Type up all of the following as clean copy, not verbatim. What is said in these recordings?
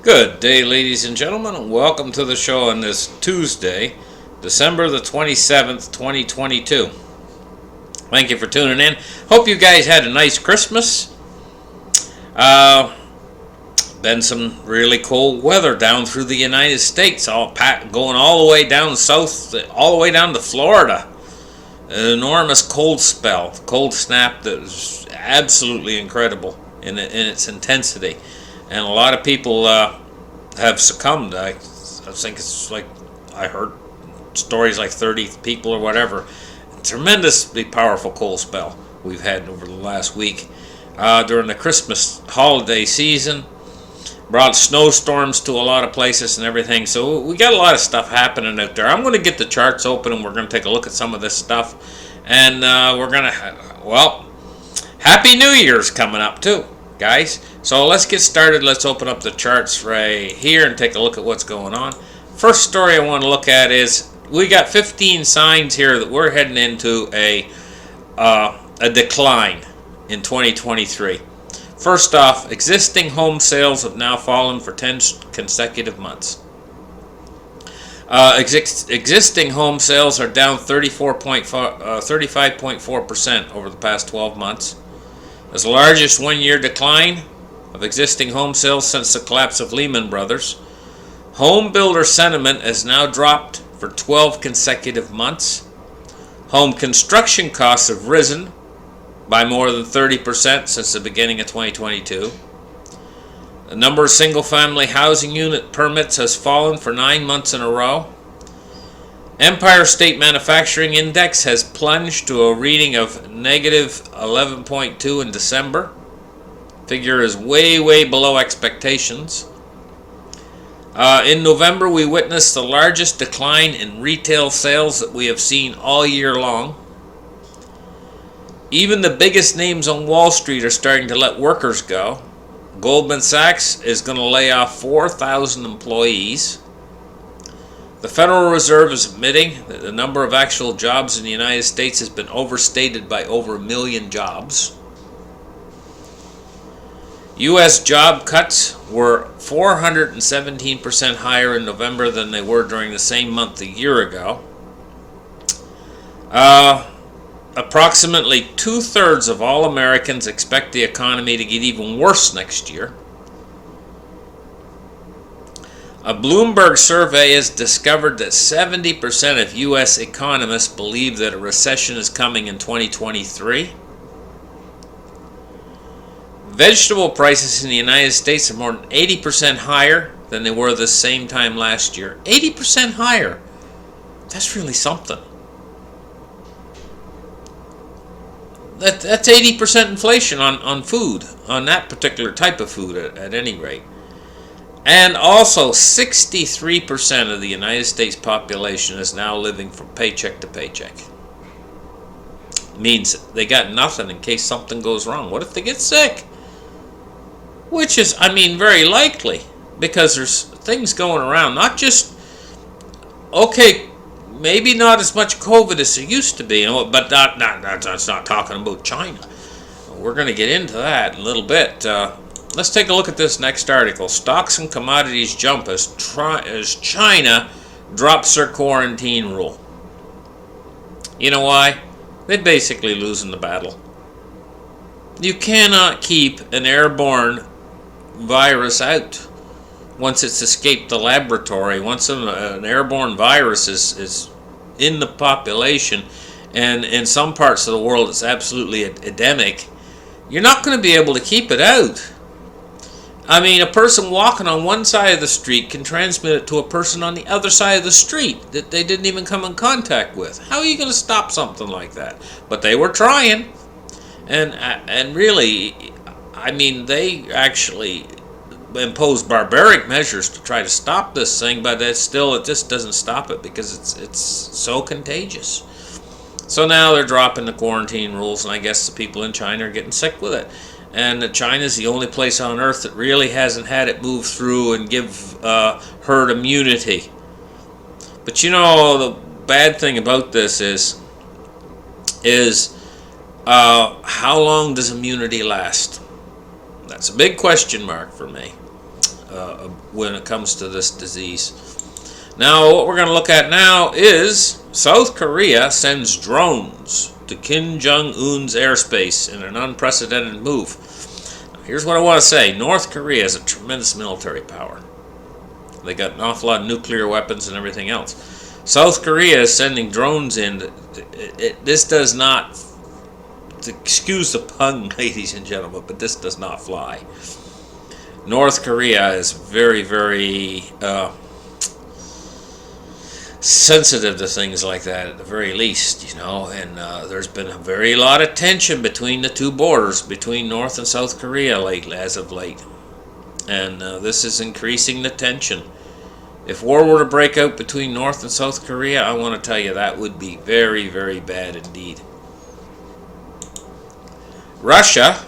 Good day, ladies and gentlemen, and welcome to the show on this Tuesday, December the 27th, 2022. Thank you for tuning in. Hope you guys had a nice Christmas. Been some really cold weather down through the United States, going all the way down south, all the way down to Florida. An enormous cold snap that was absolutely incredible in its intensity. And a lot of people have succumbed. I think it's like, I heard stories like 30 people or whatever. Tremendously powerful cold spell we've had over the last week. During the Christmas holiday season, brought snowstorms to a lot of places and everything. So we got a lot of stuff happening out there. I'm going to get the charts open and we're going to take a look at some of this stuff. And we're going to, Happy New Year's coming up too, guys. So let's get started. Let's open up the charts right here and take a look at what's going on. First story I want to look at is we got 15 signs here that we're heading into a decline in 2023. First off, existing home sales have now fallen for 10 consecutive months. Existing home sales are down 35.4% over the past 12 months. It's the largest one-year decline of existing home sales since the collapse of Lehman Brothers. Home builder sentiment has now dropped for 12 consecutive months. Home construction costs have risen by more than 30% since the beginning of 2022. The number of single-family housing unit permits has fallen for 9 months in a row. Empire State Manufacturing Index has plunged to a reading of negative 11.2 in December. Figure is way below expectations. In November, we witnessed the largest decline in retail sales that we have seen all year long. Even the biggest names on Wall Street are starting to let workers go. Goldman Sachs is going to lay off 4,000 employees. The Federal Reserve is admitting that the number of actual jobs in the United States has been overstated by over 1 million jobs. U.S. job cuts were 417% higher in November than they were during the same month a year ago. Approximately 2/3 of all Americans expect the economy to get even worse next year. A Bloomberg survey has discovered that 70% of U.S. economists believe that a recession is coming in 2023. Vegetable prices in the United States are more than 80% higher than they were the same time last year. 80% higher. That's really something. That's 80% inflation on food, on that particular type of food at any rate. And also 63% of the United States population is now living from paycheck to paycheck. Means they got nothing in case something goes wrong. What if they get sick? Which is, very likely, because there's things going around. Not just, maybe not as much COVID as there used to be, but that's not talking about China. We're going to get into that in a little bit. Let's take a look at this next article. Stocks and commodities jump as China drops their quarantine rule. You know why? They're basically losing the battle. You cannot keep an airborne virus out once it's escaped the laboratory. Once an airborne virus is in the population, and in some parts of the world it's absolutely endemic, you're not going to be able to keep it out. A person walking on one side of the street can transmit it to a person on the other side of the street that they didn't even come in contact with. How are you going to stop something like that? But they were trying, and really, they actually imposed barbaric measures to try to stop this thing, but it just doesn't stop it because it's so contagious. So now they're dropping the quarantine rules, and I guess the people in China are getting sick with it. And China's the only place on earth that really hasn't had it move through and give herd immunity. But the bad thing about this is how long does immunity last? That's a big question mark for me. when it comes to this disease. Now, what we're going to look at now is South Korea sends drones to Kim Jong-un's airspace in an unprecedented move. Here's what I want to say. North Korea is a tremendous military power. They got an awful lot of nuclear weapons and everything else. South Korea is sending drones in. This does not, excuse the pun, ladies and gentlemen, but this does not fly. North Korea is very, very sensitive to things like that, at the very least, and there's been a very lot of tension between the two borders, between North and South Korea as of late, and this is increasing the tension. If war were to break out between North and South Korea, I want to tell you that would be very, very bad indeed. Russia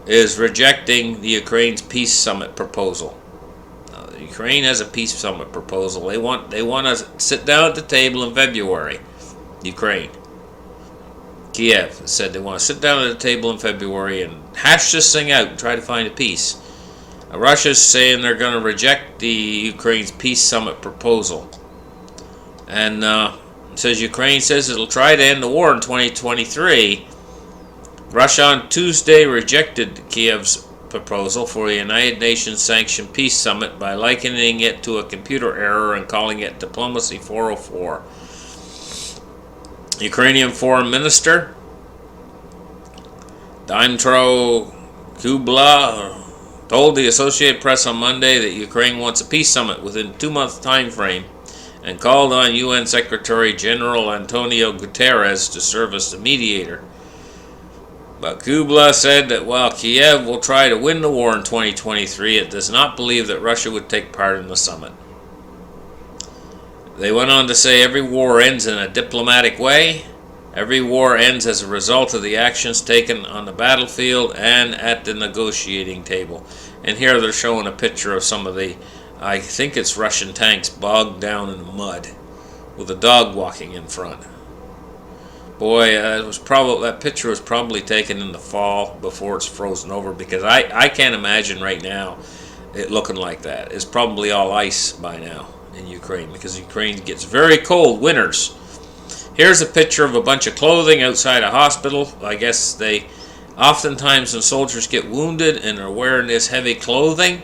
is rejecting the Ukraine's peace summit proposal. Ukraine has a peace summit proposal. They want to sit down at the table in February. Ukraine. Kiev said they want to sit down at the table in February and hash this thing out and try to find a peace. Russia's saying they're going to reject the Ukraine's peace summit proposal. And says Ukraine says it'll try to end the war in 2023. Russia on Tuesday rejected Kiev's proposal for a United Nations sanctioned peace summit by likening it to a computer error and calling it Diplomacy 404. Ukrainian Foreign Minister Dmytro Kuleba told the Associated Press on Monday that Ukraine wants a peace summit within a 2-month time frame and called on UN Secretary General Antonio Guterres to serve as the mediator. But Kuleba said that while Kiev will try to win the war in 2023, it does not believe that Russia would take part in the summit. They went on to say every war ends in a diplomatic way. Every war ends as a result of the actions taken on the battlefield and at the negotiating table. And here they're showing a picture of some of the, I think it's Russian tanks bogged down in the mud with a dog walking in front. Boy, that picture was probably taken in the fall before it's frozen over, because I can't imagine right now it looking like that. It's probably all ice by now in Ukraine, because Ukraine gets very cold winters. Here's a picture of a bunch of clothing outside a hospital. I guess oftentimes when soldiers get wounded and are wearing this heavy clothing,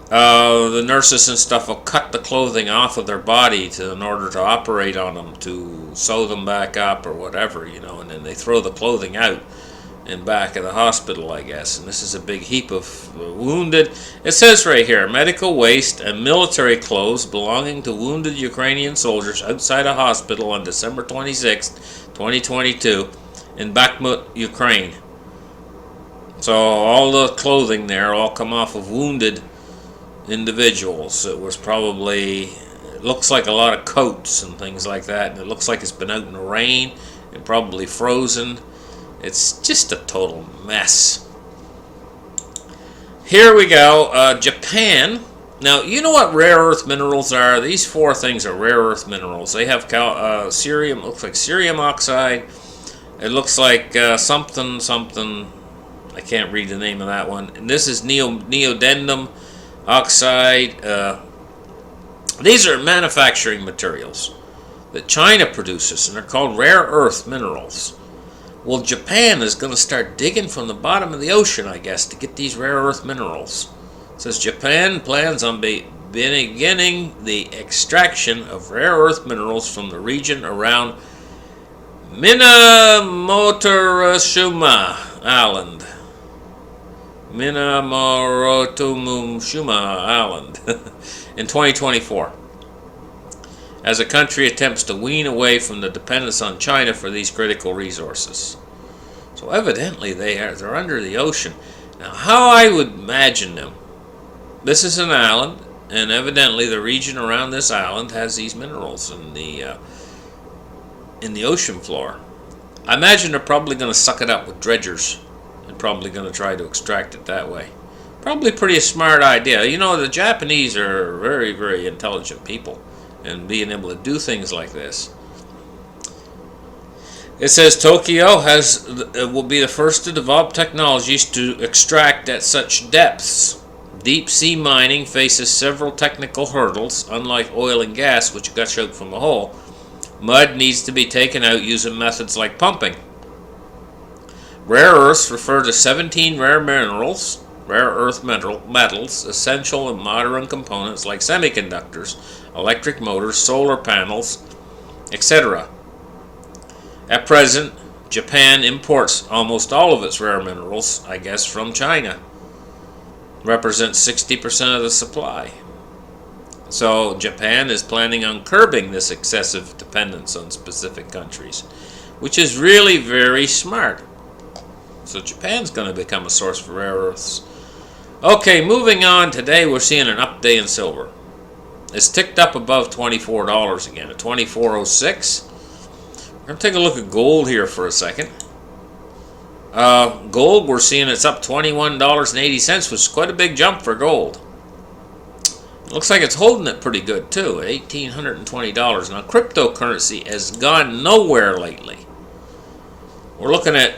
the nurses and stuff will cut the clothing off of their body in order to operate on them, to sew them back up or whatever, and then they throw the clothing out in back of the hospital, I guess. And this is a big heap of wounded. It says right here, medical waste and military clothes belonging to wounded Ukrainian soldiers outside a hospital on December 26, 2022 in Bakhmut, Ukraine. So all the clothing there all come off of wounded individuals. It looks like a lot of coats and things like that, and it looks like it's been out in the rain and probably frozen. It's just a total mess. Here we go. Japan. Now, you know what rare earth minerals are? These 4 things are rare earth minerals. They have cerium. Looks like cerium oxide. It looks like something. I can't read the name of that one. And this is neodymium oxide. These are manufacturing materials that China produces, and they're called rare earth minerals. Well, Japan is going to start digging from the bottom of the ocean, I guess, to get these rare earth minerals. It says Japan plans on beginning the extraction of rare earth minerals from the region around Minamotoshima Island. Minamotoshima Island in 2024, as a country attempts to wean away from the dependence on China for these critical resources. So evidently they're under the ocean. Now, how I would imagine them, this is an island, and evidently the region around this island has these minerals in the ocean floor. I imagine they're probably going to suck it up with dredgers and probably going to try to extract it that way. Probably pretty smart idea. The Japanese are very, very intelligent people, and being able to do things like this. It says Tokyo will be the first to develop technologies to extract at such depths. Deep sea mining faces several technical hurdles. Unlike oil and gas, which gush out from the hole, mud needs to be taken out using methods like pumping. Rare earths refer to 17 rare earth metals, essential in modern components like semiconductors, electric motors, solar panels, etc. At present, Japan imports almost all of its rare minerals, I guess, from China. Represents 60% of the supply. So Japan is planning on curbing this excessive dependence on specific countries, which is really very smart. So Japan's going to become a source for rare earths. Okay, moving on. Today we're seeing an up day in silver. It's ticked up above $24 again, at $24.06. We're going to take a look at gold here for a second. Gold, we're seeing it's up $21.80, which is quite a big jump for gold. Looks like it's holding it pretty good too, at $1,820. Now, cryptocurrency has gone nowhere lately. We're looking at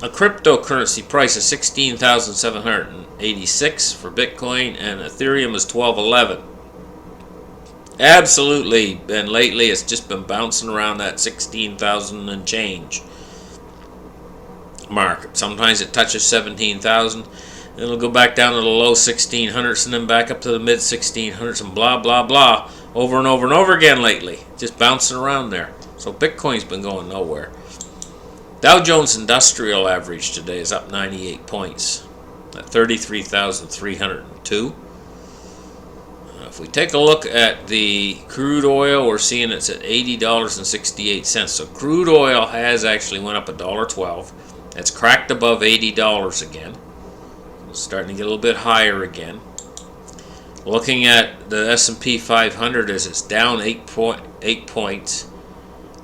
a cryptocurrency price of $16,786 for Bitcoin, and Ethereum is $12.11. Absolutely, and lately it's just been bouncing around that 16,000 and change mark. Sometimes it touches 17,000. It'll go back down to the low 1600s and then back up to the mid 1600s and blah blah blah over and over and over again lately, just bouncing around there. So Bitcoin's been going nowhere. Dow Jones Industrial Average today is up 98 points at 33,302. If we take a look at the crude oil, we're seeing it's at $80.68. So crude oil has actually went up $1.12. It's cracked above $80 again. It's starting to get a little bit higher again. Looking at the S&P 500 as it's down 8 points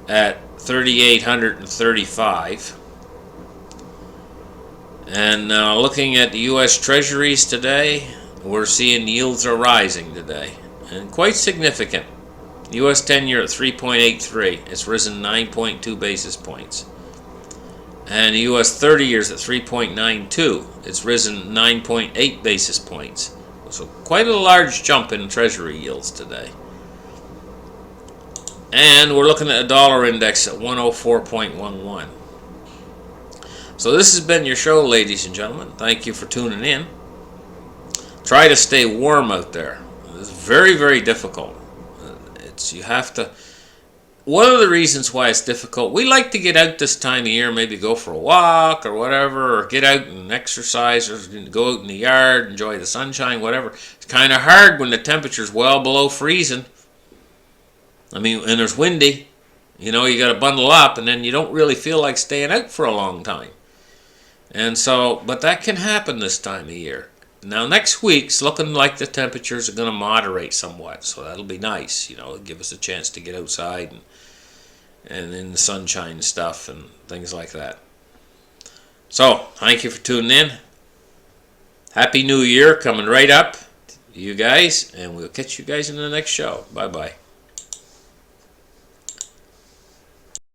at 3,835. And looking at the U.S. Treasuries today, we're seeing yields are rising today, and quite significant. U.S. 10-year at 3.83. It's risen 9.2 basis points. And the U.S. 30 years at 3.92. It's risen 9.8 basis points. So quite a large jump in Treasury yields today. And we're looking at a dollar index at 104.11. So this has been your show, ladies and gentlemen. Thank you for tuning in. Try to stay warm out there. It's very, very difficult. You have to. One of the reasons why it's difficult, we like to get out this time of year, maybe go for a walk or whatever, or get out and exercise, or go out in the yard, enjoy the sunshine, whatever. It's kind of hard when the temperature's well below freezing. I mean, and there's windy. You know, you got to bundle up, and then you don't really feel like staying out for a long time. And so, but that can happen this time of year. Now, next week's looking like the temperatures are going to moderate somewhat, so that'll be nice. You know, give us a chance to get outside and in the sunshine and stuff and things like that. So, thank you for tuning in. Happy New Year coming right up, you guys, and we'll catch you guys in the next show. Bye-bye.